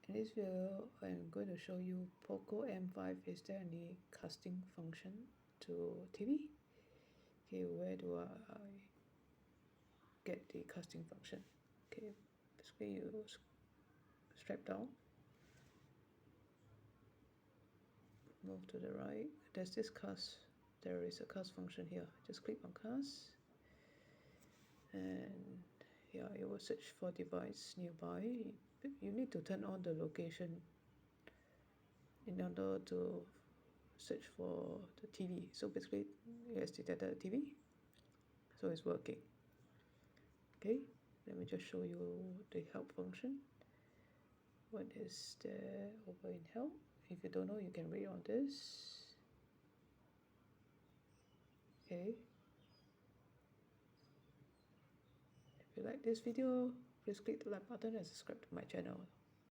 In this video, I'm going to show you Poco M5. Is there any casting function to TV? Okay, where do I get the casting function? Okay, basically you strap down, move to the right. There's this cast. There is a cast function here. Just click on cast, and yeah, it will search for device nearby. You need to turn on the location in order to search for the TV. So basically, it has detected the TV, so it's working. Okay, let me just show you the help function. What is there over in help? If you don't know, you can read on this. Okay, if you like this video, please click the like button and subscribe to my channel.